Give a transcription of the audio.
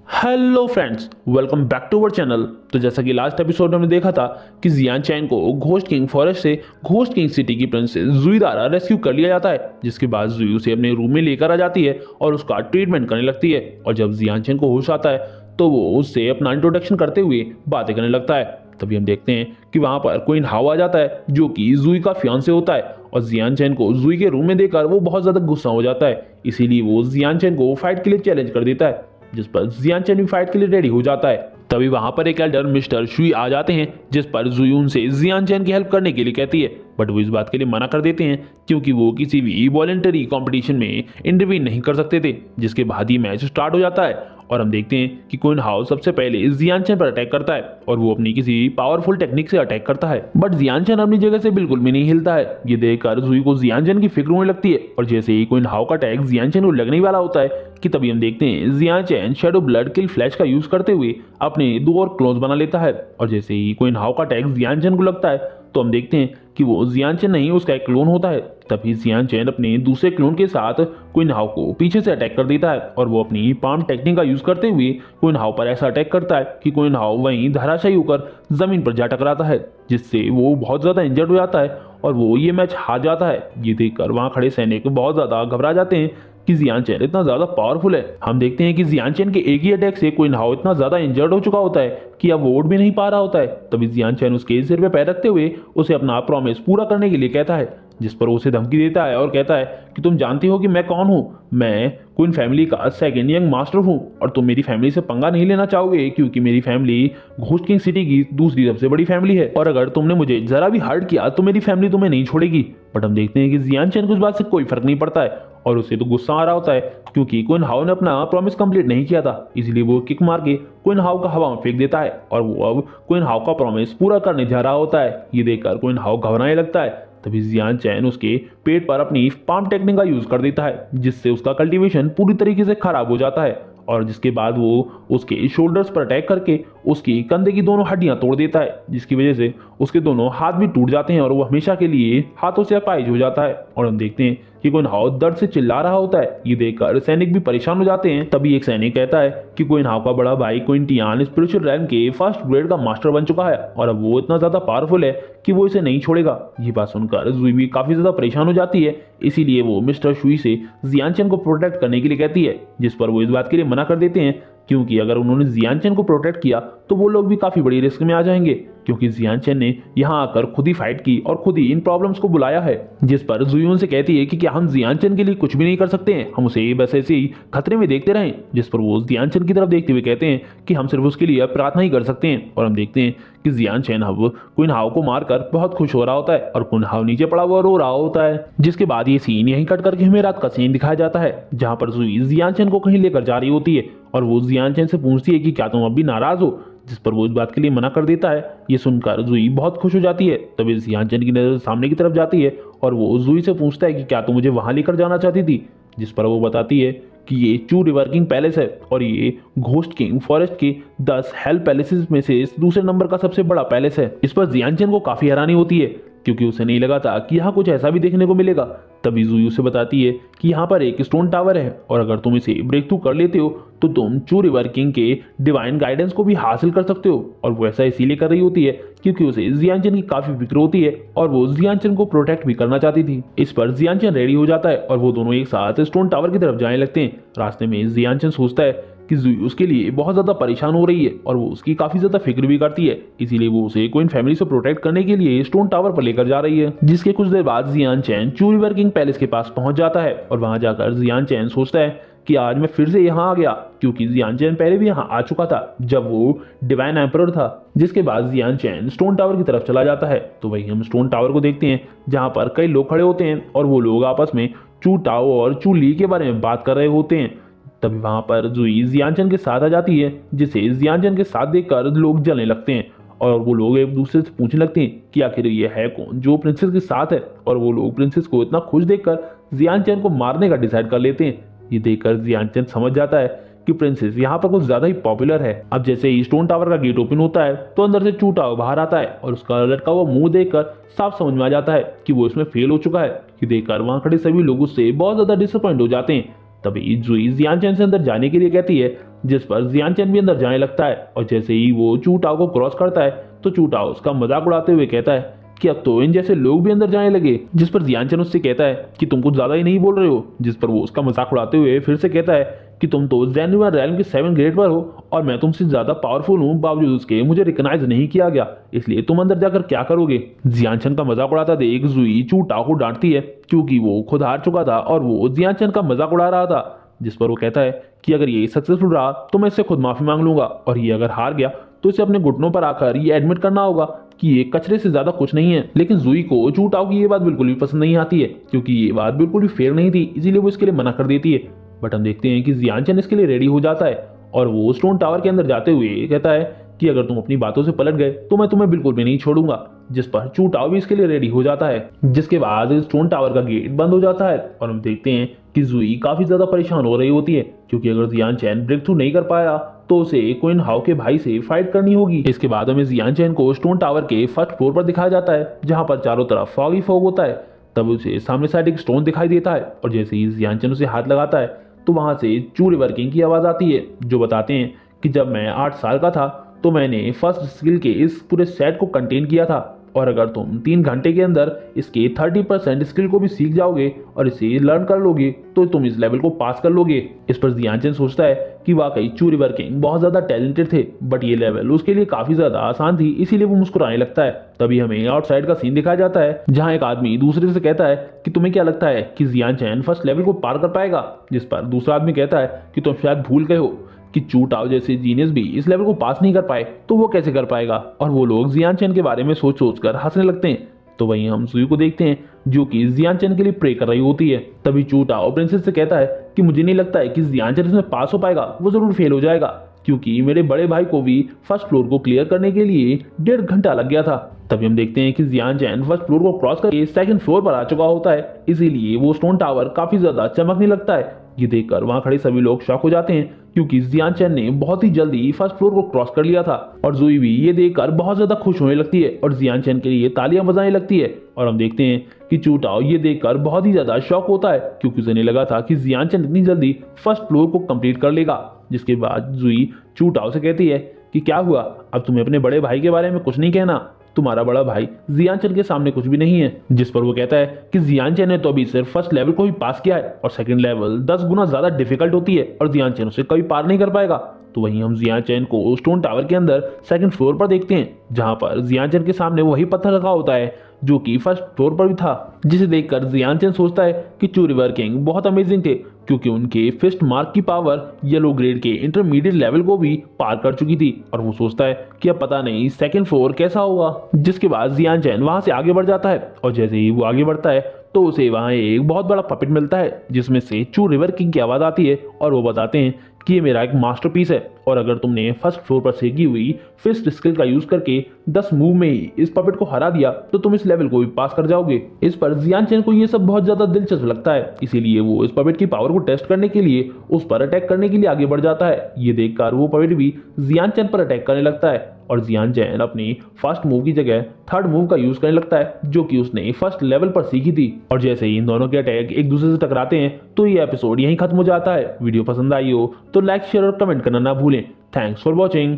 Hello friends, welcome back to our channel. तो जैसा कि लास्ट एपिसोड में हमने देखा था कि जियान चैन को घोस्ट किंग फॉरेस्ट से घोस्ट किंग सिटी की प्रिंसेस जुई द्वारा रेस्क्यू कर लिया जाता है, जिसके बाद जुई उसे अपने रूम में लेकर आ जाती है और उसका ट्रीटमेंट करने लगती है। और जब जियान चैन को होश आता है तो वो उससे अपना इंट्रोडक्शन करते हुए बातें करने लगता है। तभी हम देखते हैं कि वहां पर क्वीन हाओ आ जाता है, जो कि जुई का फियांसे होता है। और जियान चैन को जुई के रूम में देखकर वो बहुत ज्यादा गुस्सा हो जाता है, इसीलिए वो जियान चैन को फाइट के लिए चैलेंज कर देता है, जिस पर जियान चैन भी फाइट के लिए रेडी हो जाता है। तभी वहां पर एक एल्डर मिस्टर शुई आ जाते हैं, जिस पर जुई उनसे जियान चैन की हेल्प करने के लिए कहती है, बट वो इस बात के लिए मना कर देते हैं क्योंकि वो किसी भी वॉलंटरी कंपटीशन में इंटरवीन नहीं कर सकते थे। जिसके बाद ही मैच स्टार्ट हो जाता है और हम देखते हैं कि क्वीन हाओ सबसे पहले जियान चैन पर अटैक करता है और वो अपनी किसी पावरफुल टेक्निक से अटैक करता है, बट जियान चैन अपनी जगह से बिल्कुल भी नहीं हिलता है। ये देखकर जुई को जियान चैन की फिक्र होने लगती है और जैसे ही क्वीन हाओ का अटैक जियान चैन को लगने वाला होता है कि तभी हम देखते हैं जियान चैन शैडो ब्लड किल फ्लैश का यूज करते हुए अपने दो और क्लोन्स बना लेता है। और जैसे ही क्वीन हाओ का अटैक जियान चैन को लगता है तो हम देखते हैं कि वो जियान चैन नहीं, उसका एक क्लोन होता है। तभी जियान चैन अपने दूसरे क्लोन के साथ क्वीन हाओ को पीछे से अटैक कर देता है और वो अपनी पाम टेक्निक का यूज करते हुए क्वीन हाओ पर ऐसा अटैक करता है कि क्वीन हाओ वहीं धराशायी होकर जमीन पर जा टकराता है, जिससे वो बहुत ज्यादा इंजर्ड हो जाता है और वो ये मैच हार जाता है। ये देखकर वहां खड़े सैनिक बहुत ज्यादा घबरा जाते हैं कि जियान चैन इतना ज्यादा पावरफुल है। हम देखते हैं कि जियान चैन के एक ही अटैक से क्वीन हाओ इतना ज्यादा इंजर्ड हो चुका होता है कि अब वो उड़ भी नहीं पा रहा होता है। तभी जियान चैन उसके सिर पे पैर रखते हुए उसे अपना प्रॉमिस पूरा करने के लिए कहता है, जिस पर उसे धमकी देता है और कहता है कि तुम जानती हो कि मैं कौन हूँ, मैं क्वीन फैमिली का सेकंड यंग मास्टर हूँ और तुम मेरी फैमिली से पंगा नहीं लेना चाहोगे क्योंकि मेरी फैमिली घोस्ट किंग सिटी की दूसरी सबसे बड़ी फैमिली है और अगर तुमने मुझे जरा भी हर्ट किया तो मेरी फैमिली तुम्हें नहीं छोड़ेगी। बट हम देखते हैं कि जियान चैन को इस बात से कोई फर्क नहीं पड़ता है और उसे तो गुस्सा आ रहा होता है क्योंकि क्वीन हाओ ने अपना प्रॉमिस कंप्लीट नहीं किया था, इसलिए वो किक मार के क्वीन हाओ का हवा में फेंक देता है और वो अब क्वीन हाओ का प्रॉमिस पूरा करने जा रहा होता है। ये देखकर क्वीन हाओ घबराने लगता है। तभी जियान चैन उसके पेट पर अपनी पाम टेक्निक का यूज कर देता है, जिससे उसका कल्टीवेशन पूरी तरीके से खराब हो जाता है और जिसके बाद वो उसके शोल्डर्स पर अटैक करके उसकी कंधे की दोनों हड्डियां तोड़ देता है, जिसकी वजह से उसके दोनों हाथ भी टूट जाते हैं और वो हमेशा के लिए हाथों से अपाहिज हो जाता है। और हम देखते हैं कि क्वीन हाओ दर्द से चिल्ला रहा होता है। ये देखकर सैनिक भी परेशान हो जाते हैं। तभी एक सैनिक कहता है कि क्वीन हाओ का बड़ा भाई क्वीन टियान स्पिरिचुअल रैंक के फर्स्ट ग्रेड का मास्टर बन चुका है और अब वो इतना ज्यादा पावरफुल है कि वो इसे नहीं छोड़ेगा। ये बात सुनकर जुई भी काफी ज्यादा परेशान हो जाती है, इसीलिए वो मिस्टर शुई से जियान चैन को प्रोटेक्ट करने के लिए कहती है, जिस पर वो इस बात के लिए मना कर देते हैं क्योंकि अगर उन्होंने जियान चैन को प्रोटेक्ट किया तो वो लोग भी काफी बड़ी रिस्क में आ जाएंगे क्योंकि जियान चैन ने यहाँ आकर खुद ही फाइट की और खुद ही इन प्रॉब्लम्स को बुलाया है। जिस पर जुई उनसे कहती है कि क्या हम जियान चैन के लिए कुछ भी नहीं कर सकते हैं, हम उसे बस ऐसे ही खतरे में देखते रहें। जिस पर वो जियान चैन की तरफ देखते हुए कहते हैं कि हम सिर्फ उसके लिए प्रार्थना ही कर सकते हैं। और हम देखते हैं कि जियान चैन अब क्वीन हाओ को मारकर बहुत खुश हो रहा होता है और क्वीन हाओ नीचे पड़ा हुआ रो रहा होता है। जिसके बाद ये सीन यहीं कट करके हमें रात का सीन दिखाया जाता है, जहां पर जुई जियान चैन को कहीं लेकर जा रही होती है और वो जियान चैन से पूछती है कि क्या तुम अब भी नाराज हो, जिस पर वो इस बात के लिए मना कर देता है। ये सुनकर जुई बहुत खुश हो जाती है। तभी जियान चैन की नजर सामने की तरफ जाती है और वो जुई से पूछता है कि क्या तुम मुझे वहां लेकर जाना चाहती थी, जिस पर वो बताती है कि ये चू रिवर किंग पैलेस है और ये घोस्ट किंग फॉरेस्ट के 10 हेल पैलेसेस में से दूसरे नंबर का सबसे बड़ा पैलेस है। इस पर जियान चैन को काफी हैरानी होती है क्योंकि उसे नहीं लगा था कि यहाँ कुछ ऐसा भी देखने को मिलेगा। तभी जुई उसे बताती है कि यहाँ पर एक स्टोन टावर है और अगर तुम इसे ब्रेक थ्रू कर लेते हो तो तुम चू रिवर किंग के डिवाइन गाइडेंस को भी हासिल कर सकते हो। और वो ऐसा इसीलिए कर रही होती है क्योंकि उसे जियान चैन की काफी फिक्र होती है और वो जियान चैन को प्रोटेक्ट भी करना चाहती थी। इस पर जियान चैन रेडी हो जाता है और वो दोनों एक साथ स्टोन टावर की तरफ जाने लगते हैं। रास्ते में जियान चैन सोचता है कि जुई उसके लिए बहुत ज्यादा परेशान हो रही है और वो उसकी काफी ज्यादा फिक्र भी करती है, इसीलिए वो उसे क्वीन फैमिली से प्रोटेक्ट करने के लिए स्टोन टावर पर लेकर जा रही है। जिसके कुछ देर बाद जियान चैन चू रिवर किंग पैलेस के पास पहुंच जाता है और वहां जाकर जियान चैन सोचता है कि आज मैं फिर से यहाँ आ गया क्योंकि जियान चैन पहले भी यहाँ आ चुका था जब वो डिवाइन एम्परर था। जिसके बाद जियान चैन स्टोन टावर की तरफ चला जाता है। तो वही हम स्टोन टावर को देखते हैं जहाँ पर कई लोग खड़े होते हैं और वो लोग आपस में चू टाओ और चू ली के बारे में बात कर रहे होते हैं। तभी वहां पर जुई जियान चैन के साथ आ जाती है, जिसे जियान चैन के साथ देखकर लोग जलने लगते हैं और वो लोग एक दूसरे से पूछने लगते हैं कि आखिर ये है कौन जो प्रिंसेस के साथ है। और वो लोग प्रिंसेस को इतना खुश देखकर जियान चैन को मारने का डिसाइड कर लेते हैं। ये देखकर जियान चैन समझ जाता है कि प्रिंसेस यहाँ पर कुछ ज्यादा ही पॉपुलर है। अब जैसे ही स्टोन टावर का गेट ओपन होता है तो अंदर से चू टाओ बाहर आता है और उसका लटका हुआ मुंह देखकर साफ समझ में आ जाता है कि वो इसमें फेल हो चुका है। ये देखकर वहां खड़े सभी लोग उससे बहुत ज्यादा डिसअपॉइंट हो जाते हैं। तभी जुई जियान चैन से अंदर जाने के लिए कहती है, जिस पर जियान चैन भी अंदर जाने लगता है। और जैसे ही वो चू टाओ को क्रॉस करता है तो चू टाओ उसका मजाक उड़ाते हुए कहता है कि अब तो इन जैसे लोग भी अंदर जाने लगे। जिस पर जियान चैन उससे कहता है कि तुम कुछ ज्यादा ही नहीं बोल रहे हो। जिस पर वो उसका मजाक उड़ाते हुए फिर से कहता है कि तुम तो जेन्युइन रैल्म के 7 ग्रेड पर हो और मैं तुमसे ज्यादा पावरफुल हूँ, बावजूद उसके मुझे रिकॉग्नाइज नहीं किया गया, इसलिए तुम अंदर जाकर क्या करोगे। जियान चैन का मजाक उड़ाता देख जुई चू टाओ को डांटती है क्योंकि वो खुद हार चुका था और वो जियान चैन का मजाक उड़ा रहा था। जिस पर वो कहता है कि अगर ये सक्सेसफुल रहा तो मैं इससे खुद माफी मांग लूंगा, और ये अगर हार गया तो इसे अपने घुटनों पर आकर ये एडमिट करना होगा कि ये कचरे से ज्यादा कुछ नहीं है। लेकिन जुई को चू टाओ की ये बात बिल्कुल भी पसंद नहीं आती है क्योंकि ये बात बिल्कुल भी फेयर नहीं थी, इसीलिए वो इसके लिए मना कर देती है। बट हम देखते हैं कि जियान चैन इसके लिए रेडी हो जाता है और वो स्टोन टावर के अंदर जाते हुए कहता है कि अगर तुम अपनी बातों से पलट गए तो मैं तुम्हें बिल्कुल भी नहीं छोड़ूंगा। जिस पर चू टाओ भी इसके लिए रेडी हो जाता है, जिसके बाद स्टोन टावर का गेट बंद हो जाता है और हम देखते हैं कि जुई काफी ज्यादा परेशान हो रही होती है क्योंकि अगर जियान चैन ब्रेक थ्रू नहीं कर पाया तो उसे क्वीन हाओ के भाई से फाइट करनी होगी। इसके बाद हमें जियान चैन को स्टोन टावर के फर्स्ट फ्लोर पर दिखाया जाता है जहां पर चारों तरफ फॉग ही फॉग होता है। तब उसे सामने साइड एक स्टोन दिखाई देता है और जैसे ही जियान चैन उसे हाथ लगाता है तो वहां से चू रिवर किंग की आवाज आती है जो बताते हैं कि जब मैं 8 साल का था तो मैंने फर्स्ट स्किल के इस पूरे सेट को कंटेन किया था, और अगर तुम 3 घंटे के अंदर इसके 30% स्किल को भी सीख जाओगे और इसे लर्न कर लोगे तो तुम इस लेवल को पास कर लोगे। इस पर जियान चैन सोचता है कि वाकई चू रिवर किंग बहुत ज्यादा टैलेंटेड थे, बट ये लेवल उसके लिए काफी ज्यादा आसान थी, इसीलिए वो मुस्कुराने लगता है। तभी हमें आउटसाइड का सीन दिखाया जाता है जहां एक आदमी दूसरे से कहता है कि तुम्हें क्या लगता है कि जियान चैन फर्स्ट लेवल को पार कर पाएगा। जिस पर दूसरा आदमी कहता है कि तुम शायद भूल गए हो कि चू टाओ जैसे जीनियस भी इस लेवल को पास नहीं कर पाए तो वो कैसे कर पाएगा। और वो लोग जियान चैन के बारे में सोच सोच कर हंसने लगते हैं। तो वहीं हम जुई को देखते हैं जो कि जियान चैन के लिए प्रे कर रही होती है। तभी चू टाओ प्रिंसेस से कहता है कि मुझे नहीं लगता है कि जियान चैन इसमें पास हो पाएगा, वो जरूर फेल हो जाएगा क्योंकि मेरे बड़े भाई को भी फर्स्ट फ्लोर को क्लियर करने के लिए 1.5 घंटा लग गया था। तभी हम देखते हैं कि जियान चैन फर्स्ट फ्लोर को क्रॉस करके सेकंड फ्लोर पर आ चुका होता है, इसीलिए वो स्टोन टावर काफी ज्यादा चमकने लगता है। ये देखकर वहां खड़े सभी लोग शॉक हो जाते हैं क्योंकि जियान चैन ने बहुत ही जल्दी फर्स्ट फ्लोर को क्रॉस कर लिया था। और जुई भी ये देखकर बहुत ज्यादा खुश होने लगती है और जियान चैन के लिए तालियां बजाने लगती है। और हम देखते हैं कि चू टाओ ये देखकर बहुत ही ज्यादा शॉक होता है क्योंकि उसे नहीं लगा था कि जियान चैन इतनी जल्दी फर्स्ट फ्लोर को कंप्लीट कर लेगा। जिसके बाद जुई चू टाओ से कहती है कि क्या हुआ, अब तुम्हें अपने बड़े भाई के बारे में कुछ नहीं कहना, तुम्हारा बड़ा भाई जियान चैन के सामने कुछ भी नहीं है। जिस पर वो कहता है कि जियान चैन ने तो अभी सिर्फ फर्स्ट लेवल को ही पास किया है और सेकंड लेवल 10 गुना ज्यादा डिफिकल्ट होती है और जियान चैन उसे कभी पार नहीं कर पाएगा। तो वहीं हम जियान चैन को स्टोन टावर के अंदर सेकंड फ्लोर पर देखते हैं जहां पर जियान चैन के सामने वही पत्थर रखा होता है जो कि फर्स्ट फ्लोर पर भी था, जिसे देखकर जियान चैन सोचता है कि चू रिवर किंग बहुत अमेजिंग थे क्योंकि उनके फिस्ट मार्क की पावर येलो ग्रेड के इंटरमीडिएट लेवल को भी पार कर चुकी थी। और वो सोचता है कि अब पता नहीं सेकंड फ्लोर कैसा होगा। जिसके बाद जियान चैन वहां से आगे बढ़ जाता है और जैसे ही वो आगे बढ़ता है तो उसे वहां एक बहुत बड़ा पपेट मिलता है जिसमें से चू रिवर किंग की आवाज आती है और वो बताते हैं कि ये मेरा एक मास्टरपीस है और अगर तुमने फर्स्ट फ्लोर पर सीखी हुई फिस्ट स्किल का यूज करके 10 मूव में ही इस पपेट को हरा दिया तो तुम इस लेवल को भी पास कर जाओगे। इस पर जियान चैन को ये सब बहुत ज्यादा दिलचस्प लगता है, इसीलिए वो इस पपेट की पावर को टेस्ट करने के लिए उस पर अटैक करने के लिए आगे बढ़ जाता है। ये देखकर वो पपेट भी जियान चैन पर अटैक करने लगता है और जियान चैन अपनी फर्स्ट मूव की जगह थर्ड मूव का यूज करने लगता है जो कि उसने फर्स्ट लेवल पर सीखी थी। और जैसे ही इन दोनों के अटैक एक दूसरे से टकराते हैं तो ये एपिसोड यहीं खत्म हो जाता है। वीडियो पसंद आई हो तो लाइक शेयर और कमेंट करना ना भूलें। Thanks for watching.